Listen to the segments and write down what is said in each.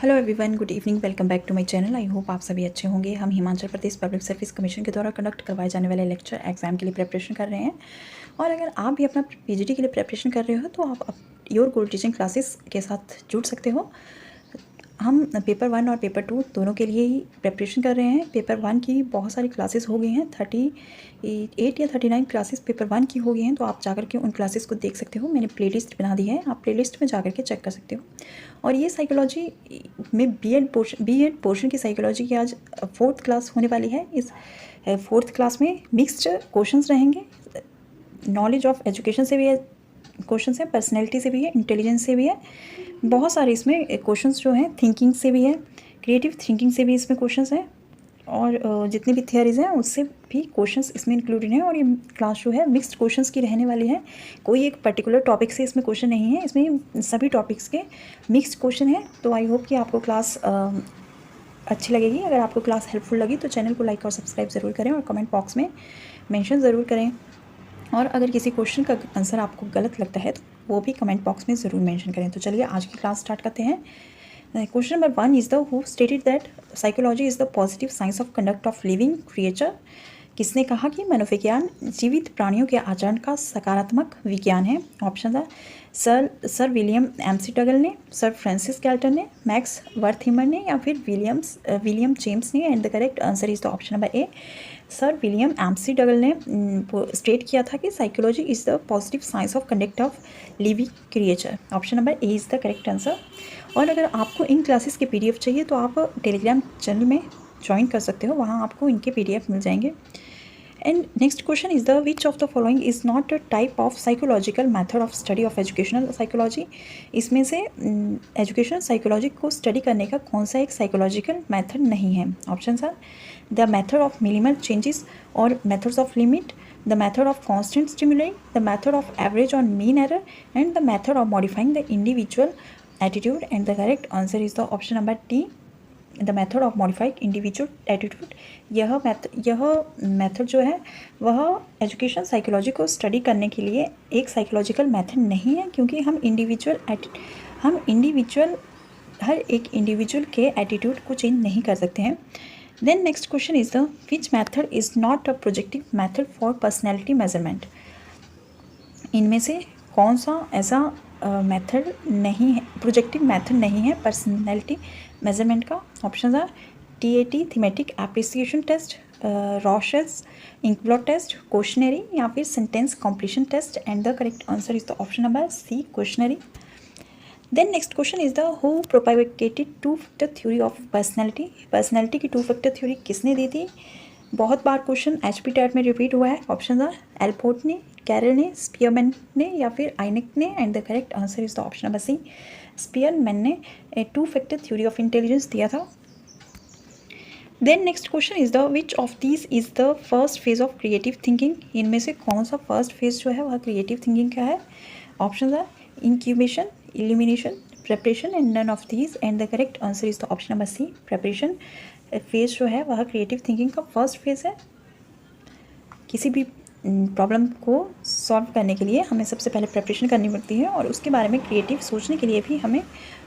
Hello everyone, good evening. Welcome back to my channel. I hope आप सभी अच्छे होंगे। हम Himachal Pradesh public service commission के द्वारा कंडक्ट करवाए जाने वाले लेक्चर एग्जाम के लिए प्रिपरेशन कर रहे हैं। और अगर आप भी अपना पीजीटी के लिए प्रिपरेशन कर रहे हो तो आप योर गोल टीचिंग क्लासेस के साथ जुड़ सकते हो। हम पेपर 1 और पेपर 2 दोनों के लिए ही प्रिपरेशन कर रहे हैं। पेपर 1 की बहुत सारी क्लासेस हो गई हैं, 38 या 39 क्लासेस पेपर 1 की हो गई हैं, तो आप जाकर के उन क्लासेस को देख सकते हो। मैंने प्लेलिस्ट बना दी है, आप प्लेलिस्ट में जाकर के चेक कर सकते हो। और ये साइकोलॉजी में बी एड पोर्शन की साइकोलॉजी की आज 4th क्लास होने वाली है। इस 4th क्लास में मिक्स्ड क्वेश्चंस रहेंगे। नॉलेज ऑफ एजुकेशन से भी है क्वेश्चंस हैं, पर्सनैलिटी से भी है, इंटेलिजेंस से भी है। बहुत सारे इसमें क्वेश्चंस जो हैं थिंकिंग से भी है, क्रिएटिव थिंकिंग से भी इसमें क्वेश्चंस हैं, और जितनी भी थियरीज हैं उससे भी क्वेश्चंस इसमें इंक्लूडेड हैं। और ये क्लास जो है मिक्स्ड क्वेश्चंस की रहने वाली है। कोई एक पर्टिकुलर टॉपिक से इसमें क्वेश्चन नहीं है, इसमें सभी टॉपिक्स के मिक्स्ड क्वेश्चन है। तो आई होप कि आपको क्लास अच्छी लगेगी। अगर आपको क्लास हेल्पफुल लगी तो चैनल को लाइक और सब्सक्राइब ज़रूर करें और कमेंट बॉक्स में मेंशन ज़रूर करें। और अगर किसी क्वेश्चन का आंसर आपको गलत लगता है तो वो भी कमेंट बॉक्स में ज़रूर मेंशन करें। तो चलिए आज की क्लास स्टार्ट करते हैं। Question number 1 is the who stated that psychology is the positive science of conduct of living creature. किसने कहा कि मनोविज्ञान जीवित प्राणियों के आचरण का सकारात्मक विज्ञान है? ऑप्शन है सर विलियम एमसी डगल ने, सर फ्रांसिस गैल्टन ने, मैक्स वर्थहीमर ने, या फिर विलियम जेम्स ने। And the correct answer is the option number A, sir William M C Dougall ने स्टेट किया था कि psychology is the positive science of conduct of living creature. Option number A is the correct answer. और अगर आपको इन classes के PDF चाहिए तो आप टेलीग्राम चैनल में ज्वाइन कर सकते हो, वहाँ आपको इनके पीडीएफ मिल जाएंगे। And next question is the which of the following is not a type of psychological method of study of educational psychology. इसमें से एजुकेशनल साइकोलॉजी को स्टडी करने का कौन सा एक साइकोलॉजिकल मेथड नहीं है? Option are the method of minimal changes और methods of limit, the method of constant stimuli, the method of average or mean error, and the method of modifying the individual attitude. And the correct answer is the option number D, the method of modifying individual attitude. यह method जो है वह education psychology को study करने के लिए एक psychological method नहीं है, क्योंकि हम इंडिविजुअल हर एक इंडिविजुअल के एटीट्यूड को चेंज नहीं कर सकते हैं। Then next question is the which method is not a projective method for personality measurement? इनमें से कौन सा ऐसा मेथड नहीं है, प्रोजेक्टिव मेथड नहीं है पर्सनैलिटी मेजरमेंट का? Option are TAT thematic appreciation test, Rorschach's ink blot test, questionnaire, या फिर sentence completion test. And the correct answer is the option number C, questionnaire. Then next question is the who propagated two factor theory of personality. Personality की 2 factor theory किसने दी थी? बहुत बार question HP TAT में repeat हुआ है। Option are Allport ने, कैरल ने, स्पीयरमैन ने, या फिर आइनिक ने। And the correct answer is the option number C, Spearman ने 2 फैक्टर थ्योरी ऑफ इंटेलिजेंस दिया था। Then next question is the which of these is the first phase of creative thinking. इनमें से कौन सा फर्स्ट फेज जो है वह क्रिएटिव थिंकिंग का है? Option are incubation, illumination, preparation, and none of these. And the correct answer is the option number C, preparation phase जो है वह क्रिएटिव थिंकिंग का फर्स्ट फेज है। किसी भी प्रॉब्लम को सॉल्व करने के लिए हमें सबसे पहले प्रेपरेशन करनी पड़ती है, और उसके बारे में क्रिएटिव सोचने के लिए भी हमें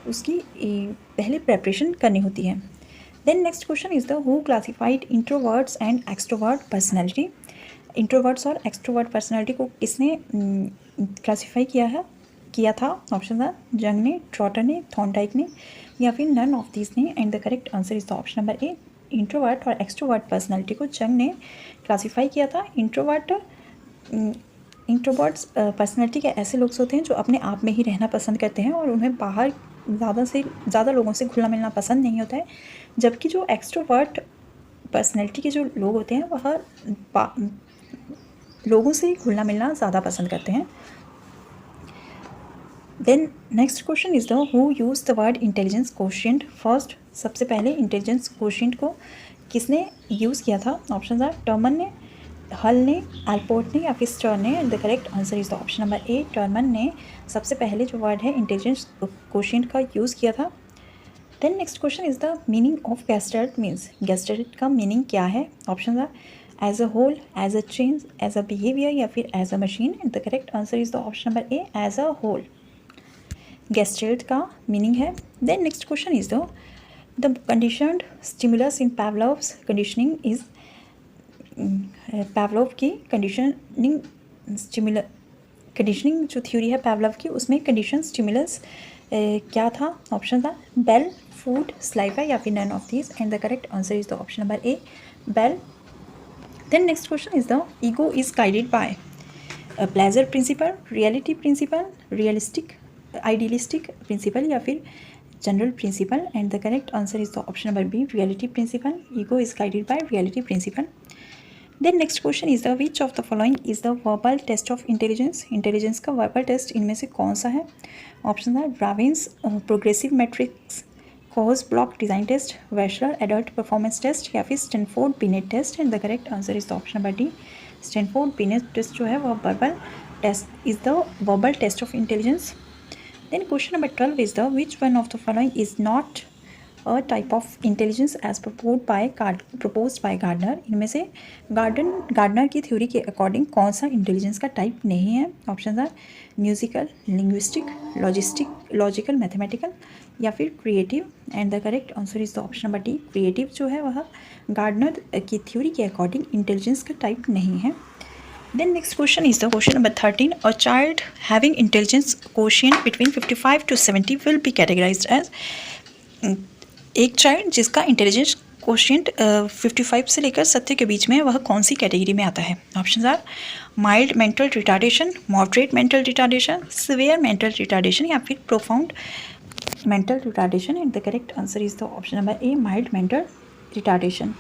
उसकी पहले प्रेपरेशन करनी होती है। Then next question is the who classified introverts and extrovert personality. Introverts और एक्सट्रोवर्ट पर्सनैलिटी को किसने क्लासीफाई किया था? ऑप्शन आर जंग ने, ट्रॉटर ने, थॉर्नडाइक ने, या फिर नन ऑफ दीज ने। And the correct answer is the option number A, introvert और एक्सट्रोवर्ट पर्सनैलिटी को जंग ने क्लासीफाई किया था। इंट्रोवर्ट्स पर्सनैलिटी के ऐसे लोग होते हैं जो अपने आप में ही रहना पसंद करते हैं और उन्हें बाहर ज़्यादा से ज़्यादा लोगों से घुलना मिलना पसंद नहीं होता है, जबकि जो एक्सट्रोवर्ट पर्सनैलिटी के जो लोग होते हैं वह लोगों से घुलना मिलना ज़्यादा पसंद करते हैं। Then next question is the who use the word intelligence quotient first. सबसे पहले इंटेलिजेंस कोशिएंट को किसने यूज़ किया था? ऑप्शन आर टर्मन ने, हल ने, एल्पोर्ट ने, या फिर स्टर्न ने। And the correct answer is the option number A, Terman ने सबसे पहले जो वर्ड है इंटेलिजेंस कोशिएंट का यूज़ किया था। Then next question is the meaning of Gestalt means. Gestalt का मीनिंग क्या है? Option are as a whole, as a change, as a behaviour, या फिर as a machine. And the correct answer is the option number A, as a whole. Gestalt का meaning है। Then next question is the conditioned stimulus in Pavlov's conditioning is, Pavlov की conditioning जो theory है Pavlov की, उसमें condition stimulus क्या था? Option था बेल, फूड, स्लाइवा या फिर none of these, and the correct answer is the option number A, bell. Then next question is the ego is guided by pleasure principle, reality principle, realistic idealistic principle या फिर general principle, and the correct answer is the option number B, reality principle. Ego is guided by reality principle. Then next question is the which of the following is the verbal test of intelligence, intelligence का verbal test इनमें से कौन सा है? Option है Bravins progressive matrices, Kohs block design test, Wechsler adult performance test या फिर Stanford Binet test, and the correct answer is the option number D, Stanford Binet test जो है वह verbal test is the verbal test of intelligence. Then question number 12 is the which one of the following is not a type of intelligence as proposed by gardener, इनमें से gardener की theory के according कौन सा intelligence का type नहीं है? Option are musical, linguistic, logical, mathematical या फिर creative, and the correct answer is the option number D, creative जो है वह गार्डनर की थ्योरी के अकॉर्डिंग इंटेलिजेंस का टाइप नहीं है। Then next question is the question number 13. A child having intelligence quotient between 55 to 70 will be categorized as, एक child जिसका इंटेलिजेंस क्वोशिएंट 55 से लेकर 70 के बीच में, वह कौन सी कैटेगरी में आता है? Option are mild mental retardation, moderate mental retardation, severe mental retardation या फिर profound mental retardation, and the correct answer is the option number A, mild mental retardation.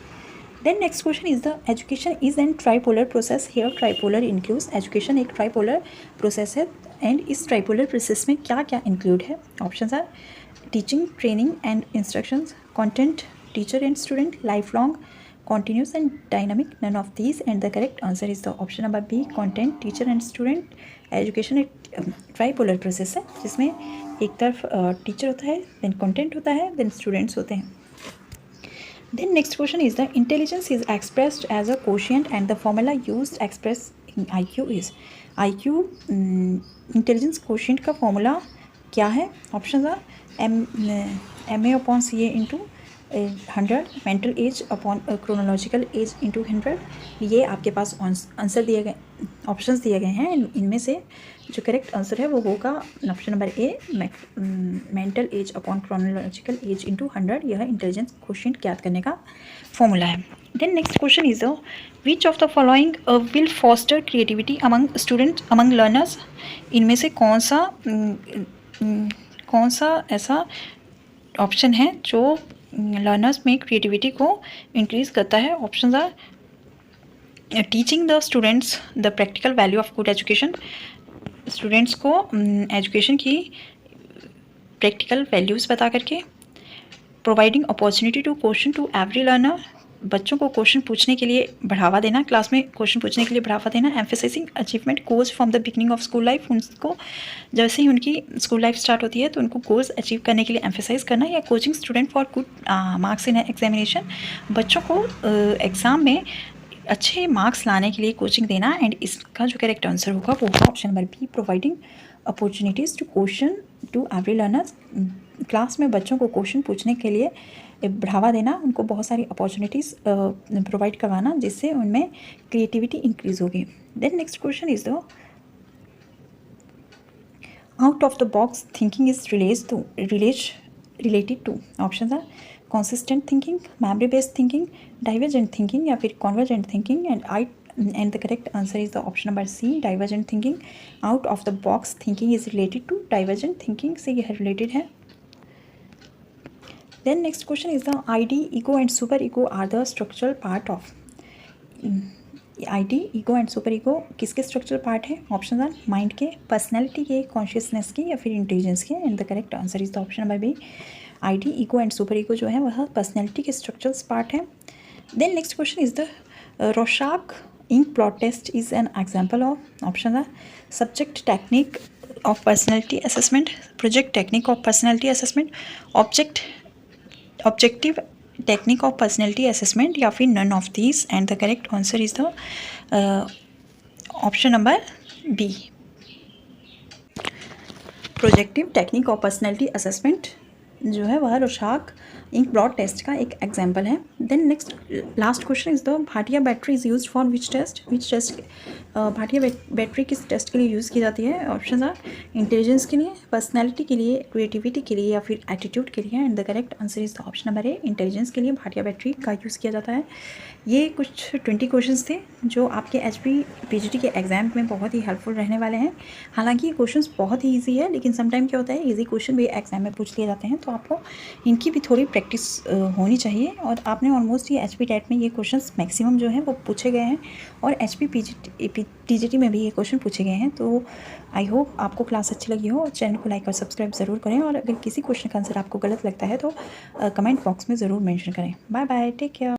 Then next question is the education is an tripolar process, here tripolar includes, education एक tripolar process है, and इस tripolar process में क्या क्या include है? Option are teaching, training and instructions, content, teacher and student, life long, continuous and dynamic, none of these, and the correct answer is the option number B, content, teacher and student. Education एक tripolar process है जिसमें एक तरफ teacher होता है, then content होता है, then students होते हैं। Then next question is the intelligence is expressed as a quotient and the formula used express in IQ is, IQ intelligence quotient का फॉर्मूला क्या है? Option are MA upon CA into 100, mental age upon chronological age into 100। ये आपके पास answer दिए गए, options दिए गए हैं, इनमें से जो करेक्ट आंसर है वो होगा option number A, mental age upon chronological age into 100। यह इंटेलिजेंस क्वोशिएंट ज्ञात करने का फॉर्मूला है। Then next question is the which of the following will foster creativity among students among learners, इनमें से कौन सा ऐसा ऑप्शन है जो लर्नर्स में क्रिएटिविटी को इंक्रीज करता है? Option are teaching the students the practical value of good education, students को एजुकेशन की प्रैक्टिकल वैल्यूज़ बता करके, providing opportunity to question to every learner, बच्चों को क्वेश्चन पूछने के लिए बढ़ावा देना, क्लास में क्वेश्चन पूछने के लिए बढ़ावा देना, emphasizing achievement goals from the beginning of school life, उनको जैसे ही उनकी स्कूल लाइफ स्टार्ट होती है तो उनको गोल्स अचीव करने के लिए एम्फेसाइज करना, या coaching student for good marks in examination, बच्चों को एग्ज़ाम में अच्छे मार्क्स लाने के लिए कोचिंग देना, एंड इसका जो करेक्ट आंसर होगा वो होगा option number B, providing opportunities to question to every learners, class में बच्चों को क्वेश्चन पूछने के लिए बढ़ावा देना, उनको बहुत सारी अपॉर्चुनिटीज़ प्रोवाइड करवाना जिससे उनमें क्रिएटिविटी इंक्रीज होगी। Then next question is the out of the box thinking is related to, option are consistent thinking, memory based thinking, divergent thinking या फिर convergent thinking, and the correct answer is the option number C, divergent thinking। out of the box thinking is related to divergent thinking से यह related है। then next question is the ID, ego and super ego are the structural part of, ID, ego and super ego किसके structural part है? Option are mind के, personality के, consciousness के या फिर इंटेलिजेंस के, and the correct answer is the option number B, ID, ego and super ego जो है वह पर्सनैलिटी के स्ट्रक्चरल्स पार्ट है। Then next question is the Rorschach ink blot test is an example of, option are subject technique of personality assessment, project technique of personality assessment, objective technique of personality assessment या फिर none of these, and the correct answer is the option number B. Projective technique और personality assessment जो है वह रोशाक ink broad test का एक example है। Then next last question is the Bhatia battery is use for which test Bhatia battery किस test के लिए यूज़ की जाती है? ऑप्शन आर इंटेलिजेंस के लिए, पर्सनैलिटी के लिए, क्रिएटिविटी के लिए या फिर एटीट्यूड के लिए। And the correct answer is the option number A, intelligence के लिए भाटिया बैटरी का यूज़ किया जाता है। ये कुछ 20 क्वेश्चंस थे जो आपके HP PGT के एग्ज़ाम में बहुत ही हेल्पफुल रहने वाले हैं। हालांकि ये क्वेश्चंस बहुत ही इजी है, लेकिन समटाइम क्या होता है इजी क्वेश्चन भी एग्जाम में पूछ लिए जाते हैं, तो आपको इनकी भी थोड़ी प्रैक्टिस होनी चाहिए। और आपने ऑलमोस्ट ये HP टेट में ये क्वेश्चंस मैक्सिमम जो है वो पूछे गए हैं और HP TGT में भी ये क्वेश्चन पूछे गए हैं। तो आई होप आपको क्लास अच्छी लगी हो और चैनल को लाइक और सब्सक्राइब ज़रूर करें। और अगर किसी क्वेश्चन का आंसर आपको गलत लगता है तो कमेंट बॉक्स में ज़रूर मेंशन करें। Bye bye, take care.